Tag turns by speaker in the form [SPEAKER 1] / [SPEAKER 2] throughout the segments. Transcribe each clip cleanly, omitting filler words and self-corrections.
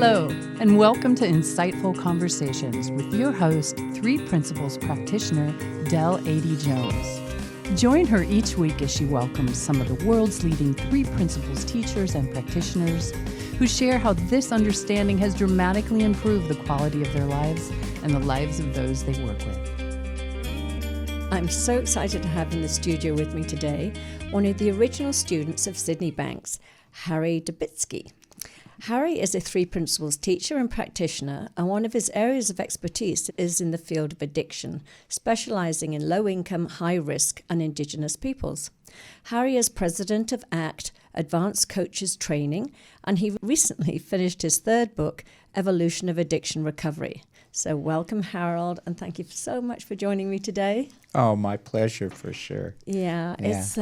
[SPEAKER 1] Hello, and welcome to Insightful Conversations with your host, Three Principles practitioner, Del A.D. Jones. Join her each week as she welcomes some of the world's leading Three Principles teachers and practitioners who share how this understanding has dramatically improved the quality of their lives and the lives of those they work with.
[SPEAKER 2] I'm so excited to have in the studio with me today one of the original students of Sydney Banks, Harry Derbitsky. Harry is a Three Principles teacher and practitioner, and one of his areas of expertise is in the field of addiction, specializing in low-income, high-risk, and Indigenous peoples. Harry is president of ACT, Advanced Coaches Training, and he recently finished his third book, Evolution of Addiction Recovery. So welcome, Harold, and thank you so much for joining me today.
[SPEAKER 3] Oh, my pleasure, for sure.
[SPEAKER 2] It's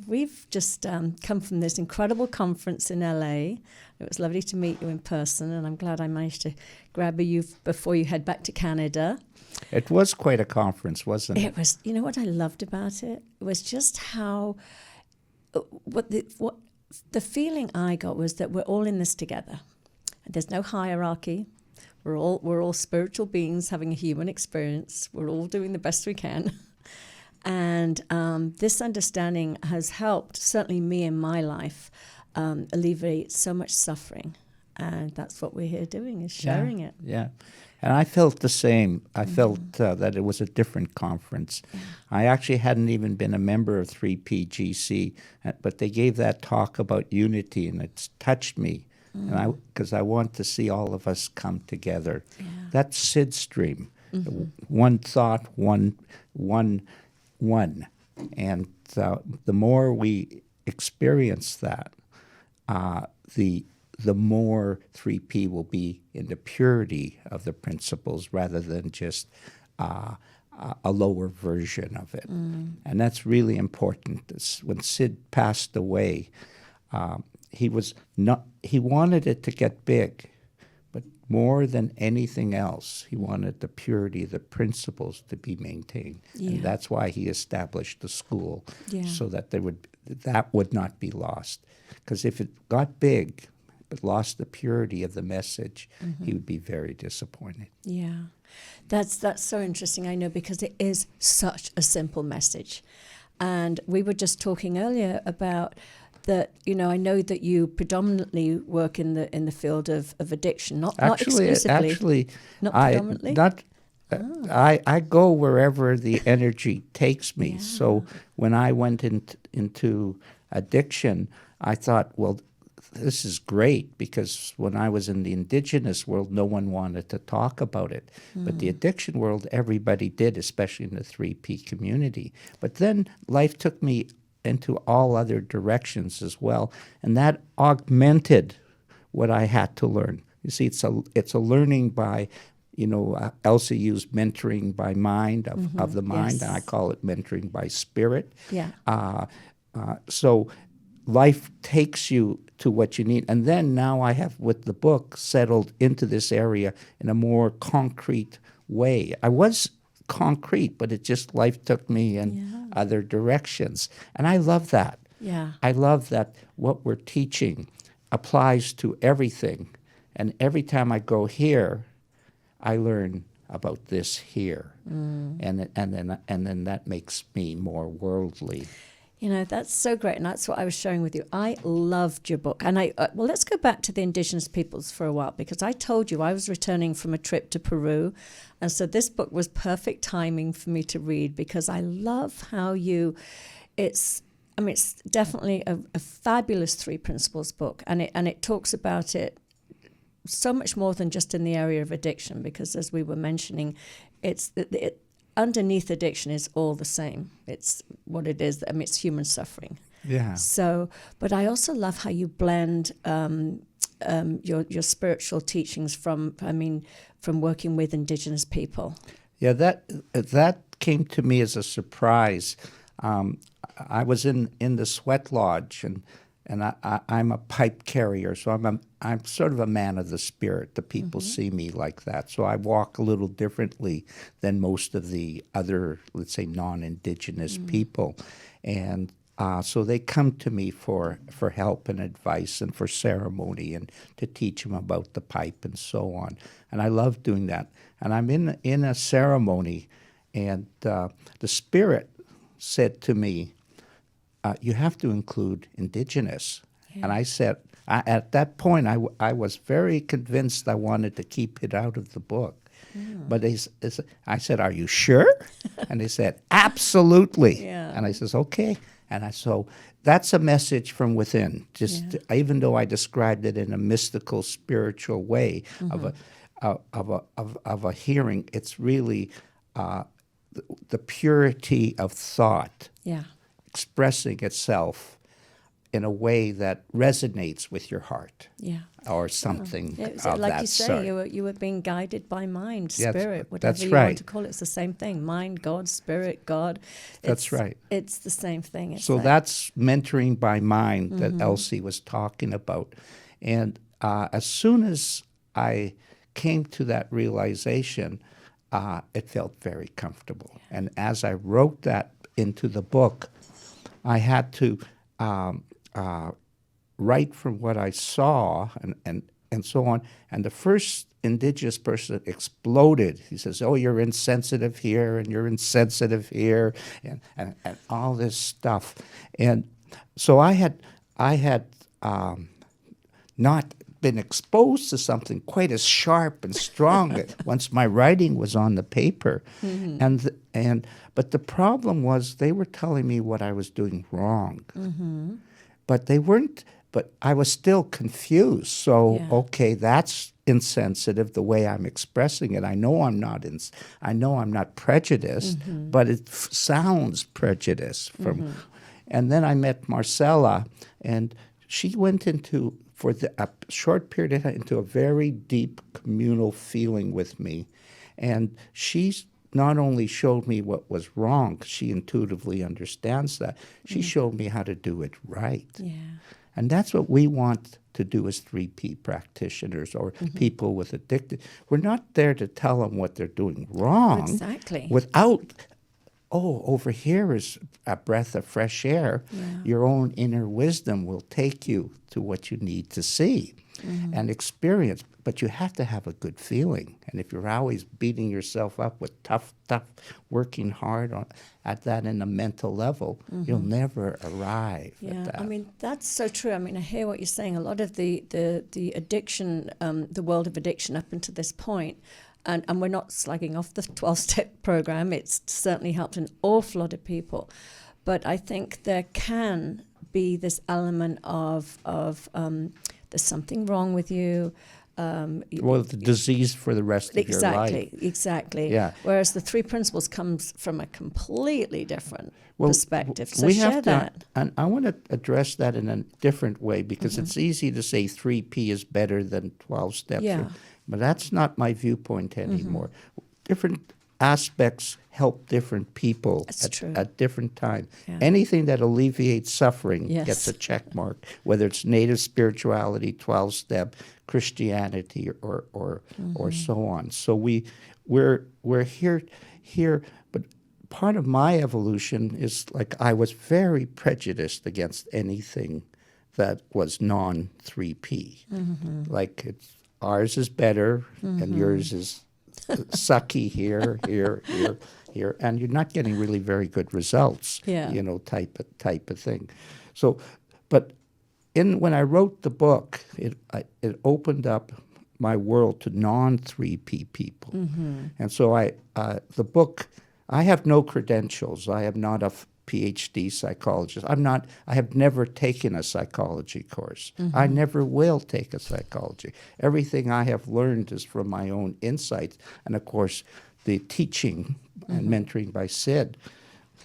[SPEAKER 2] we've just come from this incredible conference in LA. It was lovely to meet you in person, and I'm glad I managed to grab you before you head back to Canada.
[SPEAKER 3] It was quite a conference, wasn't it?
[SPEAKER 2] It was. You know what I loved about it? It was just how what the feeling I got was that we're all in this together. There's no hierarchy. We're all spiritual beings having a human experience. We're all doing the best we can. And this understanding has helped, certainly me in my life, alleviate so much suffering. And that's what we're here doing, is sharing it.
[SPEAKER 3] Yeah. And I felt the same. I felt that it was a different conference. Yeah. I actually hadn't even been a member of 3PGC, but they gave that talk about unity, and it's touched me. And because I want to see all of us come together. Yeah. That's Sid Stream. One thought, one. And the more we experience that, the more 3P will be in the purity of the principles rather than just a lower version of it. And that's really important. When Sid passed away, he wanted it to get big, but more than anything else, he wanted the purity of the principles to be maintained. Yeah. And that's why he established the school, so that that would not be lost. Because if it got big, but lost the purity of the message, he would be very disappointed.
[SPEAKER 2] Yeah, that's so interesting, I know, because it is such a simple message. And we were just talking earlier about that, I know that you predominantly work in the field of addiction, not exclusively.
[SPEAKER 3] Actually,
[SPEAKER 2] not predominantly.
[SPEAKER 3] I go wherever the energy takes me.
[SPEAKER 2] Yeah.
[SPEAKER 3] So when I went into addiction, I thought, well, this is great, because when I was in the Indigenous world, no one wanted to talk about it. But the addiction world, everybody did, especially in the 3P community. But then life took me into all other directions as well, and that augmented what I had to learn. You see, it's a learning by, Elsa used mentoring by mind, of the mind,
[SPEAKER 2] yes.
[SPEAKER 3] and I call it mentoring by spirit.
[SPEAKER 2] Yeah.
[SPEAKER 3] So life takes you to what you need, and then now I have, with the book, settled into this area in a more concrete way. I was concrete, but life took me in other directions. And I love that.
[SPEAKER 2] Yeah.
[SPEAKER 3] I love that what we're teaching applies to everything. And every time I go here, I learn about this here. And then that makes me more worldly.
[SPEAKER 2] That's so great, and that's what I was sharing with you. I loved your book. And let's go back to the Indigenous peoples for a while, because I told you I was returning from a trip to Peru, and so this book was perfect timing for me to read, because I love how it's definitely a fabulous Three Principles book, and it talks about it so much more than just in the area of addiction, because as we were mentioning, underneath addiction is all the same. It's what it is. It's human suffering.
[SPEAKER 3] Yeah.
[SPEAKER 2] So, but I also love how you blend your spiritual teachings from working with Indigenous people.
[SPEAKER 3] Yeah, that came to me as a surprise. I was in the sweat lodge, and I'm a pipe carrier, so I'm sort of a man of the spirit. The people see me like that, so I walk a little differently than most of the other, let's say, non-Indigenous people. And So they come to me for help and advice and for ceremony and to teach them about the pipe and so on. And I love doing that. And I'm in a ceremony, and the spirit said to me, you have to include Indigenous. Yeah. And I said, at that point, I was very convinced I wanted to keep it out of the book. Mm. But I said, are you sure? And they said, absolutely. Yeah. And I says, okay. And so that's a message from within. Even though I described it in a mystical, spiritual way of a hearing, it's really the purity of thought expressing itself in a way that resonates with your heart, or something of
[SPEAKER 2] like
[SPEAKER 3] that
[SPEAKER 2] you say,
[SPEAKER 3] sort.
[SPEAKER 2] You were being guided by mind, spirit, whatever
[SPEAKER 3] that's
[SPEAKER 2] you
[SPEAKER 3] right.
[SPEAKER 2] want to call it. It's the same thing. Mind, God, spirit, God.
[SPEAKER 3] That's right.
[SPEAKER 2] It's the same thing.
[SPEAKER 3] So that's mentoring by mind that Elsie was talking about. And as soon as I came to that realization, it felt very comfortable. Yeah. And as I wrote that into the book, I had to write from what I saw and so on. And the first Indigenous person exploded. He says, oh, you're insensitive here and you're insensitive here and all this stuff. And so I had not been exposed to something quite as sharp and strong once my writing was on the paper. Mm-hmm. But the problem was they were telling me what I was doing wrong. Mm-hmm. But they weren't, but I was still confused. So, okay, that's insensitive the way I'm expressing it. I know I'm not prejudiced, but it sounds prejudiced from. And then I met Marcella, and she went into, for a short period of time, into a very deep communal feeling with me. And she not only showed me what was wrong, 'cause she intuitively understands that, she showed me how to do it right. Yeah. And that's what we want to do as 3P practitioners or people with addicted. We're not there to tell them what they're doing wrong.
[SPEAKER 2] Exactly.
[SPEAKER 3] Without, over here is a breath of fresh air. Yeah. Your own inner wisdom will take you to what you need to see and experience. But you have to have a good feeling. And if you're always beating yourself up with tough, working hard at that in a mental level, you'll never arrive at that.
[SPEAKER 2] I mean, that's so true. I mean, I hear what you're saying. A lot of the addiction, the world of addiction up until this point, and we're not slagging off the 12-step program. It's certainly helped an awful lot of people. But I think there can be this element of there's something wrong with you.
[SPEAKER 3] The disease for the rest of your life.
[SPEAKER 2] Exactly.
[SPEAKER 3] Yeah.
[SPEAKER 2] Whereas the 3 principles comes from a completely different perspective. So
[SPEAKER 3] we
[SPEAKER 2] share
[SPEAKER 3] have
[SPEAKER 2] that.
[SPEAKER 3] And I want to address that in a different way because it's easy to say 3P is better than 12 steps.
[SPEAKER 2] Yeah.
[SPEAKER 3] But that's not my viewpoint anymore. Different aspects help different people at different times. Yeah. Anything that alleviates suffering gets a check mark, whether it's native spirituality, 12-step, Christianity, or so on. So we're here, but part of my evolution is like I was very prejudiced against anything that was non-3P. Like ours is better and yours is sucky here, and you're not getting really very good results, type of thing. So, but when I wrote the book, it opened up my world to non-3P people. And so the book, I have no credentials. I am not a PhD psychologist. I have never taken a psychology course. I never will take a psychology. Everything I have learned is from my own insights, and of course, the teaching and mentoring by Sid.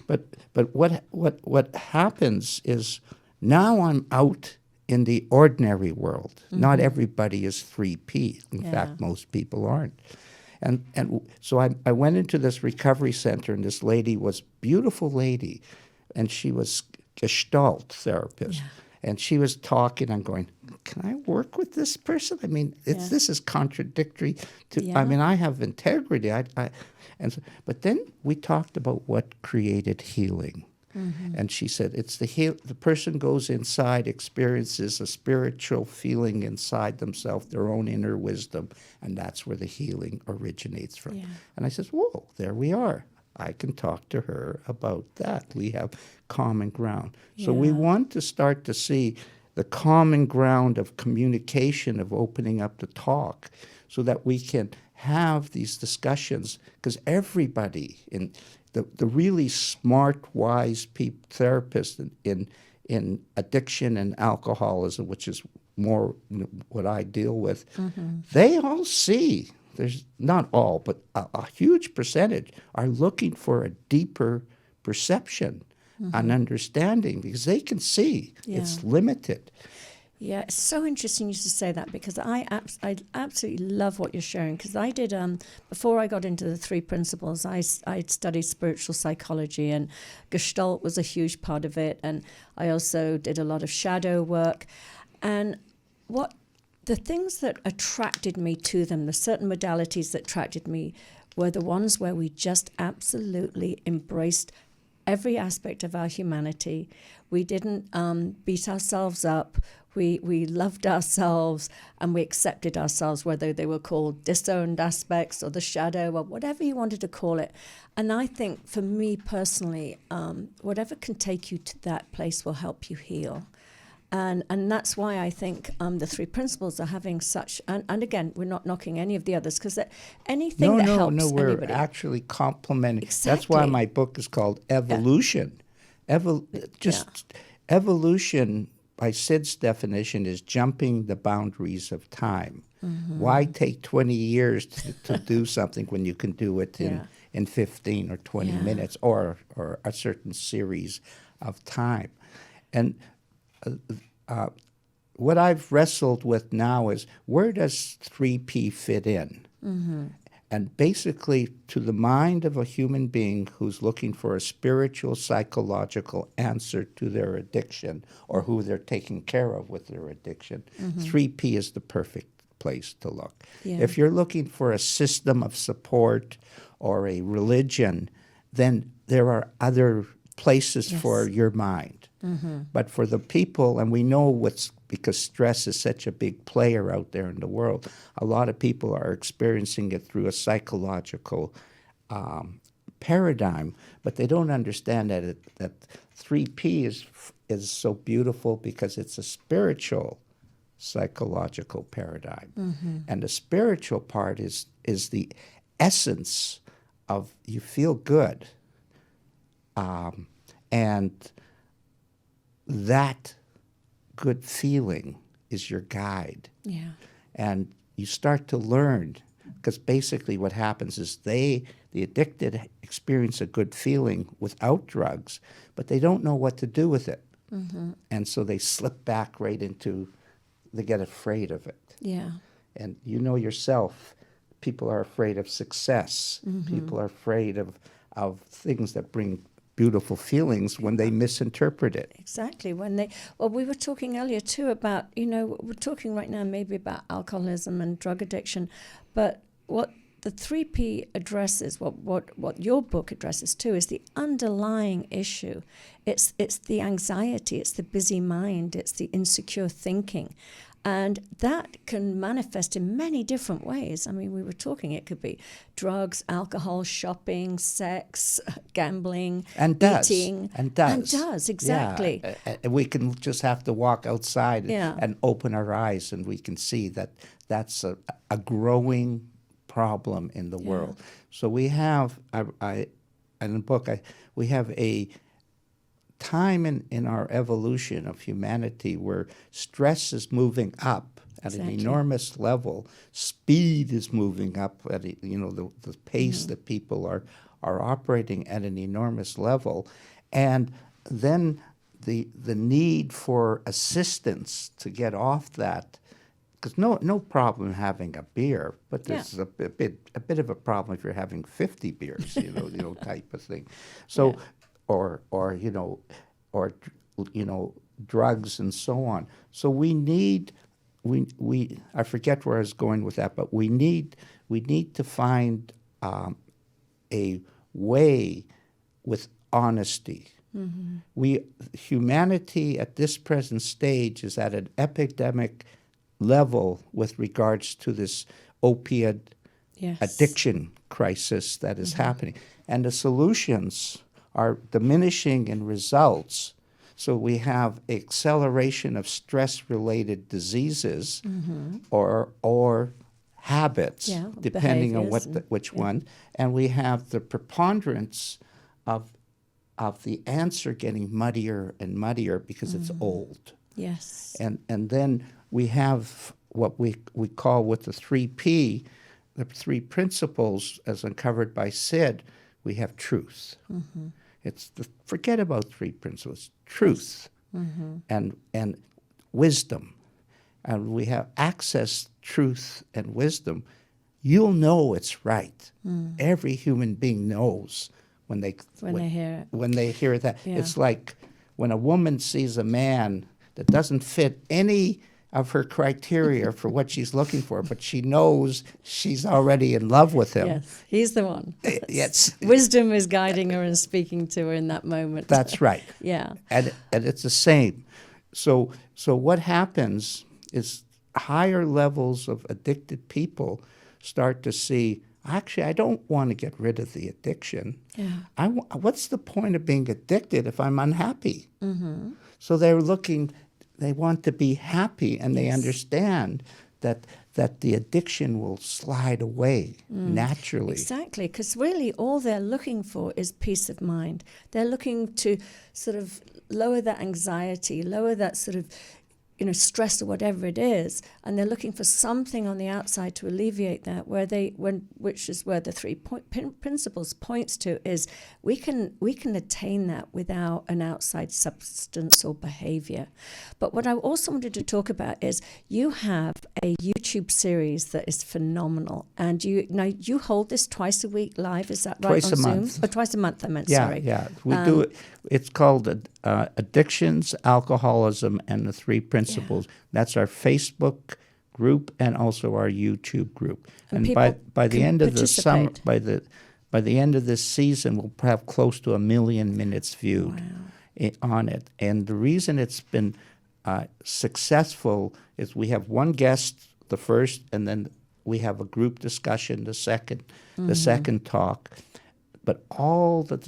[SPEAKER 3] But what happens is now I'm out in the ordinary world. Not everybody is 3P. In fact, most people aren't. And so I went into this recovery center, and this lady was beautiful lady, and she was Gestalt therapist. Yeah. And she was talking. I'm going, can I work with this person? I mean, this is contradictory to. I mean, I have integrity. But then we talked about what created healing, And she said, it's the person goes inside, experiences a spiritual feeling inside themselves, their own inner wisdom, and that's where the healing originates from.
[SPEAKER 2] Yeah.
[SPEAKER 3] And I said, whoa, there we are. I can talk to her about that. We have common ground. So we want to start to see the common ground of communication, of opening up to talk, so that we can have these discussions, because everybody in the really smart, wise therapists in addiction and alcoholism, which is more what I deal with, they all see, there's not all, but a huge percentage are looking for a deeper perception and understanding, because they can see it's limited.
[SPEAKER 2] Yeah, it's so interesting you to say that, because I absolutely love what you're sharing, because I did, before I got into the three principles, I studied spiritual psychology, and Gestalt was a huge part of it, and I also did a lot of shadow work. And the things that attracted me to them, the certain modalities that attracted me, were the ones where we just absolutely embraced every aspect of our humanity. We didn't beat ourselves up. We loved ourselves, and we accepted ourselves, whether they were called disowned aspects or the shadow or whatever you wanted to call it. And I think for me personally, whatever can take you to that place will help you heal. And that's why I think the three principles are having such, and again, we're not knocking any of the others, because anything that helps
[SPEAKER 3] No, we're
[SPEAKER 2] anybody.
[SPEAKER 3] actually complementing.
[SPEAKER 2] Exactly.
[SPEAKER 3] That's why my book is called Evolution. Evolution, by Sid's definition, is jumping the boundaries of time. Why take 20 years to do something when you can do it in 15 or 20 minutes, or a certain series of time? And what I've wrestled with now is, where does 3P fit in? And basically, to the mind of a human being who's looking for a spiritual, psychological answer to their addiction, or who they're taking care of with their addiction, 3P is the perfect place to look.
[SPEAKER 2] Yeah.
[SPEAKER 3] If you're looking for a system of support or a religion, then there are other places for your mind. But for the people, and we know because stress is such a big player out there in the world, a lot of people are experiencing it through a psychological paradigm, but they don't understand that 3P is so beautiful because it's a spiritual psychological paradigm. And the spiritual part is the essence of, you feel good. And that good feeling is your guide.
[SPEAKER 2] Yeah.
[SPEAKER 3] And you start to learn, because basically what happens is the addicted experience a good feeling without drugs, but they don't know what to do with it. And so they slip back right into, they get afraid of it.
[SPEAKER 2] Yeah.
[SPEAKER 3] And you know yourself, people are afraid of success. People are afraid of things that bring beautiful feelings when they misinterpret it.
[SPEAKER 2] Exactly. We were talking earlier too about, we're talking right now maybe about alcoholism and drug addiction, but what the 3P addresses, what your book addresses too, is the underlying issue. It's the anxiety, it's the busy mind, it's the insecure thinking. And that can manifest in many different ways. I mean, we were talking, it could be drugs, alcohol, shopping, sex, gambling, eating.
[SPEAKER 3] And does,
[SPEAKER 2] exactly.
[SPEAKER 3] Yeah. We can just have to walk outside
[SPEAKER 2] Yeah.
[SPEAKER 3] and open our eyes, and we can see that that's a growing problem in the world. So we have, in the book, we have a time in our evolution of humanity where stress is moving up at an enormous level. Speed is moving up at the pace that people are operating at an enormous level, and then the need for assistance to get off that. Because no problem having a beer, but there's a bit of a problem if you're having 50 beers, type of thing. So. Or drugs and so on. So we need I forget where I was going with that, but we need to find a way with honesty Humanity at this present stage is at an epidemic level with regards to this opiate addiction crisis that is happening. And the solutions are diminishing in results. So we have acceleration of stress-related diseases or habits, depending on which one. And we have the preponderance of the answer getting muddier and muddier because it's old.
[SPEAKER 2] Yes.
[SPEAKER 3] And then we have what we call with the 3P, the 3 principles as uncovered by Sid, we have truth. It's forget about 3 principles, truth and wisdom. And we have access, truth, and wisdom. You'll know it's right. Every human being knows when they
[SPEAKER 2] hear it.
[SPEAKER 3] When they hear that.
[SPEAKER 2] Yeah.
[SPEAKER 3] It's like when a woman sees a man that doesn't fit any of her criteria for what she's looking for, but she knows she's already in love with him.
[SPEAKER 2] Yes, he's the one.
[SPEAKER 3] Yes.
[SPEAKER 2] Wisdom is guiding her and speaking to her in that moment.
[SPEAKER 3] That's right.
[SPEAKER 2] Yeah.
[SPEAKER 3] And it's the same. So what happens is higher levels of addicted people start to see, actually, I don't want to get rid of the addiction.
[SPEAKER 2] Yeah.
[SPEAKER 3] What's the point of being addicted if I'm unhappy? So they're looking, they want to be happy, and they understand that the addiction will slide away naturally.
[SPEAKER 2] Exactly, because really all they're looking for is peace of mind. They're looking to sort of lower that anxiety, lower that sort of stress or whatever it is, and they're looking for something on the outside to alleviate that. Which is where the 3 principles points to is we can attain that without an outside substance or behavior. But what I also wanted to talk about is you have a YouTube series that is phenomenal, and you hold this twice a week live. Is that right?
[SPEAKER 3] Twice a month.
[SPEAKER 2] Zoom? Or twice a month. I meant
[SPEAKER 3] Yeah,
[SPEAKER 2] sorry.
[SPEAKER 3] yeah. We do it. It's called Addictions, Alcoholism, and the 3 Principles. That's our Facebook group and also our YouTube group. And by the end of the summer, by the end of this season, we'll have close to 1 million minutes viewed on it. And the reason it's been successful is we have one guest the first, and then we have a group discussion the second talk. But all the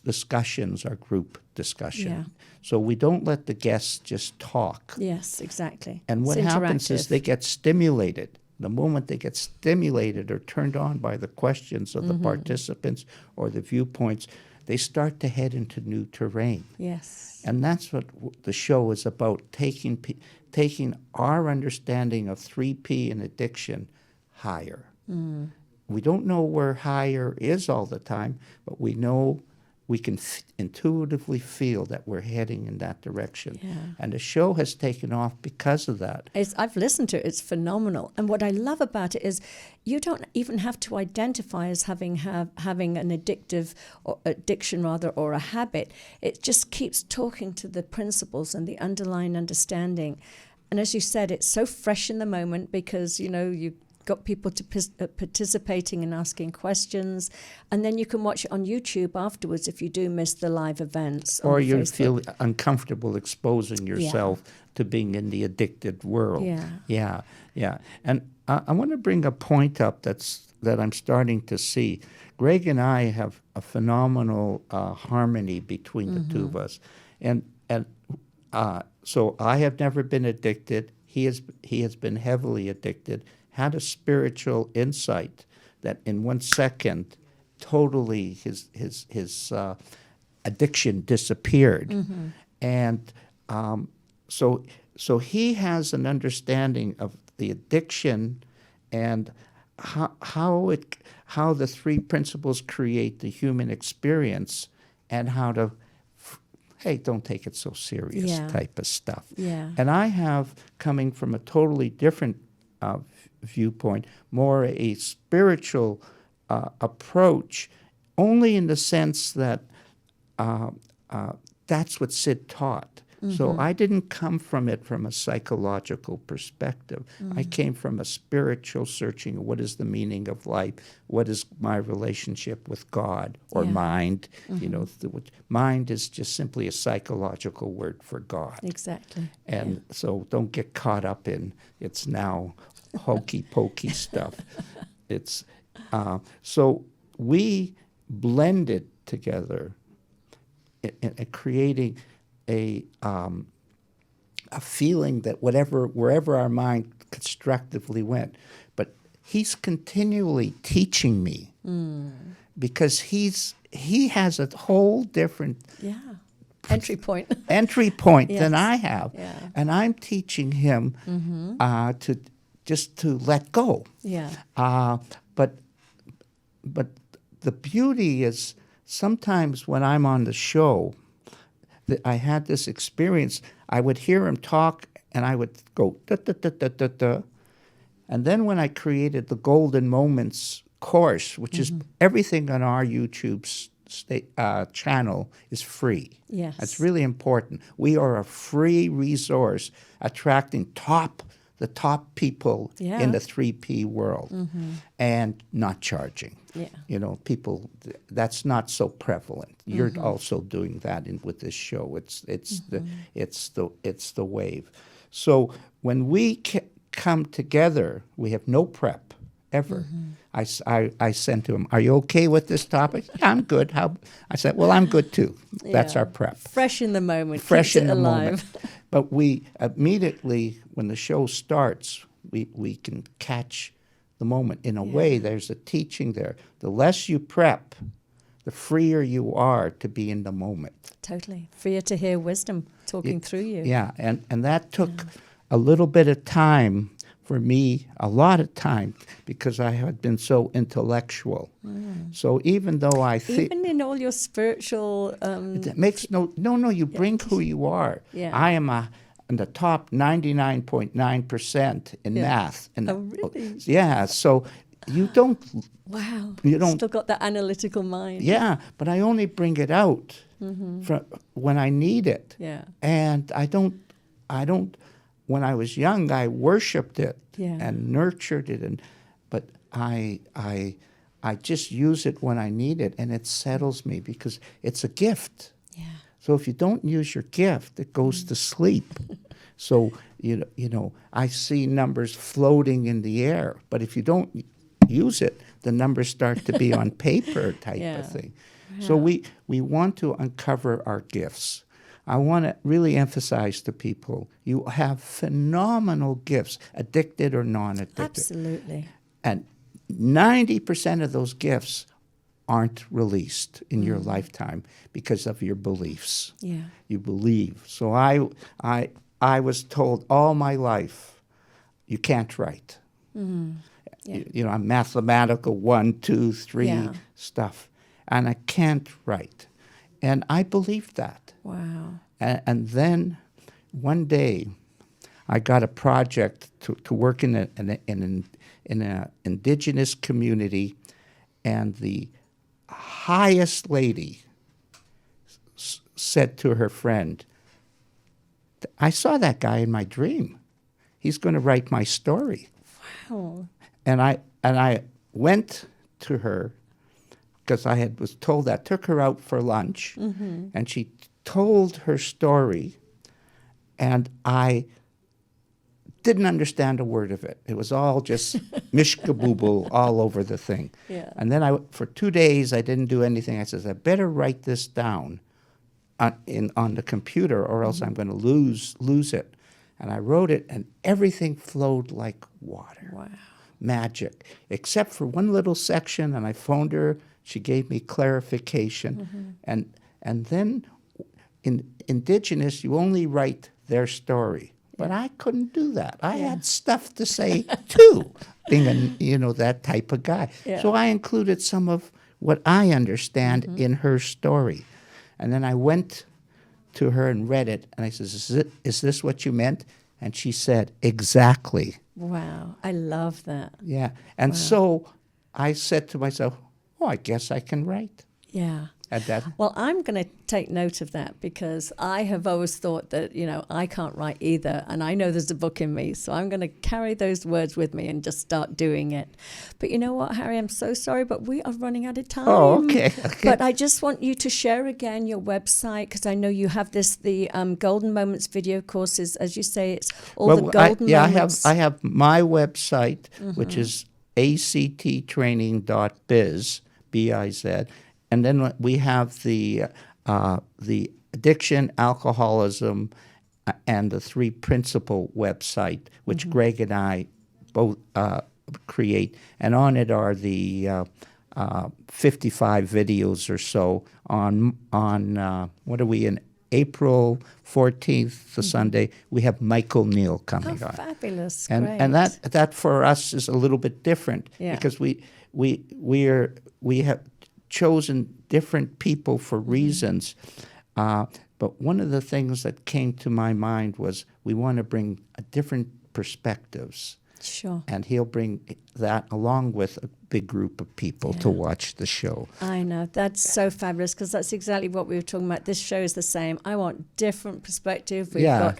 [SPEAKER 3] discussions are group discussion.
[SPEAKER 2] Yeah.
[SPEAKER 3] So we don't let the guests just talk.
[SPEAKER 2] Yes, exactly.
[SPEAKER 3] And what happens is they get stimulated. The moment they get stimulated or turned on by the questions of the participants or the viewpoints, they start to head into new terrain.
[SPEAKER 2] Yes.
[SPEAKER 3] And that's what the show is about, taking our understanding of 3P and addiction higher. We don't know where higher is all the time, but we know we can intuitively feel that we're heading in that direction.
[SPEAKER 2] Yeah.
[SPEAKER 3] And the show has taken off because of that.
[SPEAKER 2] I've listened to it. It's phenomenal. And what I love about it is you don't even have to identify as having an addiction or a habit. It just keeps talking to the principles and the underlying understanding. And as you said, it's so fresh in the moment because, you got people participating and asking questions, and then you can watch it on YouTube afterwards if you do miss the live events.
[SPEAKER 3] Or you
[SPEAKER 2] Facebook.
[SPEAKER 3] feel uncomfortable exposing yourself to being in the addicted world. Yeah. And I want to bring a point up that I'm starting to see. Greg and I have a phenomenal harmony between the two of us, and so I have never been addicted. He has been heavily addicted. Had a spiritual insight that in 1 second, totally his addiction disappeared, and so he has an understanding of the addiction and how the 3 principles create the human experience and how to. Hey, don't take it so serious type of stuff.
[SPEAKER 2] Yeah.
[SPEAKER 3] And I have, coming from a totally different viewpoint, more a spiritual approach, only in the sense that that's what Sid taught. So I didn't come from it from a psychological perspective. I came from a spiritual searching. What is the meaning of life? What is my relationship with God or mind? You know, mind is just simply a psychological word for God.
[SPEAKER 2] Exactly.
[SPEAKER 3] And so don't get caught up in it's now hokey pokey stuff. It's so we blended together in creating a feeling that wherever our mind constructively went, but he's continually teaching me because he has a whole different
[SPEAKER 2] entry point
[SPEAKER 3] than I have, and I'm teaching him to let go. But the beauty is sometimes when I'm on the show, that I had this experience. I would hear him talk, and I would go da da da da da da, and then when I created the Golden Moments course, which is everything on our YouTube channel is free.
[SPEAKER 2] Yes,
[SPEAKER 3] that's really important. We are a free resource attracting the top people in the 3P world, and not charging. You know, people, that's not so prevalent. You're also doing that with this show. It's the wave. So when we come together, we have no prep ever. I sent to him, "Are you okay with this topic?" "Yeah, I'm good." I said, "Well, I'm good too." That's our prep.
[SPEAKER 2] Fresh in the moment.
[SPEAKER 3] Fresh in the
[SPEAKER 2] alive.
[SPEAKER 3] moment. But we immediately, when the show starts, we can catch the moment. In a way, there's a teaching there. The less you prep, the freer you are to be in the moment.
[SPEAKER 2] Totally. Freer to hear wisdom talking through you.
[SPEAKER 3] Yeah, and that took a little bit of time for me, a lot of time, because I had been so intellectual. So even though
[SPEAKER 2] even in all your spiritual...
[SPEAKER 3] it makes you bring who you are. I am in the top 99.9% in math. And,
[SPEAKER 2] really?
[SPEAKER 3] Yeah, so you don't...
[SPEAKER 2] Wow.
[SPEAKER 3] You don't...
[SPEAKER 2] Still got that analytical mind.
[SPEAKER 3] Yeah, but I only bring it out from when I need it.
[SPEAKER 2] Yeah.
[SPEAKER 3] And I don't... When I was young, I worshipped it and nurtured it, but I just use it when I need it, and it settles me because it's a gift.
[SPEAKER 2] Yeah.
[SPEAKER 3] So if you don't use your gift, it goes to sleep. So you know, I see numbers floating in the air, but if you don't use it, the numbers start to be on paper type of thing. Yeah. So we want to uncover our gifts. I want to really emphasize to people, you have phenomenal gifts, addicted or non-addicted.
[SPEAKER 2] Absolutely.
[SPEAKER 3] And 90% of those gifts aren't released in your lifetime because of your beliefs.
[SPEAKER 2] Yeah.
[SPEAKER 3] You believe. So I was told all my life, you can't write. You know, I'm mathematical 1, 2, 3 stuff. And I can't write. And I believed that.
[SPEAKER 2] Wow.
[SPEAKER 3] And then one day, I got a project to work in an Indigenous community, and the highest lady said to her friend, "I saw that guy in my dream. He's going to write my story."
[SPEAKER 2] Wow.
[SPEAKER 3] And I went to her because was told that. Took her out for lunch, and she told her story, and I didn't understand a word of it. It was all just mishkabooble all over the thing.
[SPEAKER 2] Yeah.
[SPEAKER 3] And then for 2 days, I didn't do anything. I said, I better write this down on the computer, or else I'm going to lose it. And I wrote it, and everything flowed like water.
[SPEAKER 2] Wow.
[SPEAKER 3] Magic, except for one little section, and I phoned her. She gave me clarification. And then in Indigenous, you only write their story. But I couldn't do that. I had stuff to say, too, being that type of guy. Yeah. So I included some of what I understand in her story. And then I went to her and read it, and I said, is this what you meant? And she said, exactly.
[SPEAKER 2] Wow, I love that.
[SPEAKER 3] Yeah, and so I said to myself, I guess I can write.
[SPEAKER 2] Yeah.
[SPEAKER 3] And that,
[SPEAKER 2] Well, I'm going to take note of that because I have always thought that, I can't write either. And I know there's a book in me. So I'm going to carry those words with me and just start doing it. But you know what, Harry, I'm so sorry, but we are running out of time.
[SPEAKER 3] oh, okay.
[SPEAKER 2] But I just want you to share again your website because I know you have the Golden Moments video courses. As you say, it's all the golden moments.
[SPEAKER 3] I have my website, which is acttraining.biz, B-I-Z. And then we have the addiction, alcoholism, and the 3 Principle website, which Greg and I both create. And on it are the 55 videos or so on what are we in? April 14th, the Sunday, we have Michael Neal coming on.
[SPEAKER 2] Fabulous.
[SPEAKER 3] And
[SPEAKER 2] Great.
[SPEAKER 3] and that for us is a little bit different because we have chosen different people for reasons. But one of the things that came to my mind was we want to bring different perspectives.
[SPEAKER 2] Sure.
[SPEAKER 3] And he'll bring that along with a big group of people to watch the show.
[SPEAKER 2] I know. That's so fabulous because that's exactly what we were talking about. This show is the same. I want different perspective. We've got,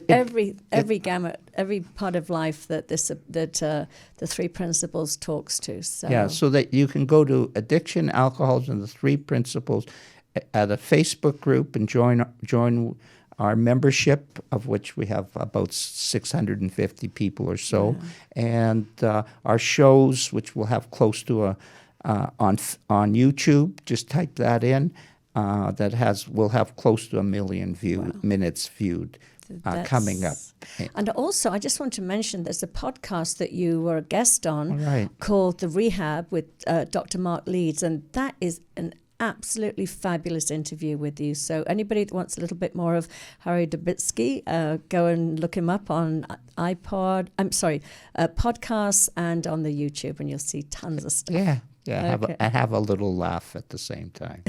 [SPEAKER 2] every gamut, every part of life that the 3 Principles talks to. So.
[SPEAKER 3] Yeah, so that you can go to Addiction, Alcoholism, the 3 Principles at a Facebook group and join our membership, of which we have about 650 people or so, and our shows, which we'll have close to on YouTube. Just type that in. We'll have close to 1 million minutes viewed coming up.
[SPEAKER 2] And also, I just want to mention there's a podcast that you were a guest on called The Rehab with Dr. Mark Leeds, and that is an absolutely fabulous interview with you. So anybody that wants a little bit more of Harry Derbitsky, go and look him up on podcasts and on the YouTube, and you'll see tons of stuff.
[SPEAKER 3] Yeah, I have a little laugh at the same time.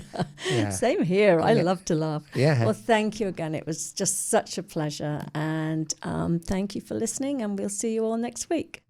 [SPEAKER 3] Yeah.
[SPEAKER 2] Same here. I love to laugh.
[SPEAKER 3] Yeah.
[SPEAKER 2] Well, thank you again. It was just such a pleasure. And thank you for listening, and we'll see you all next week.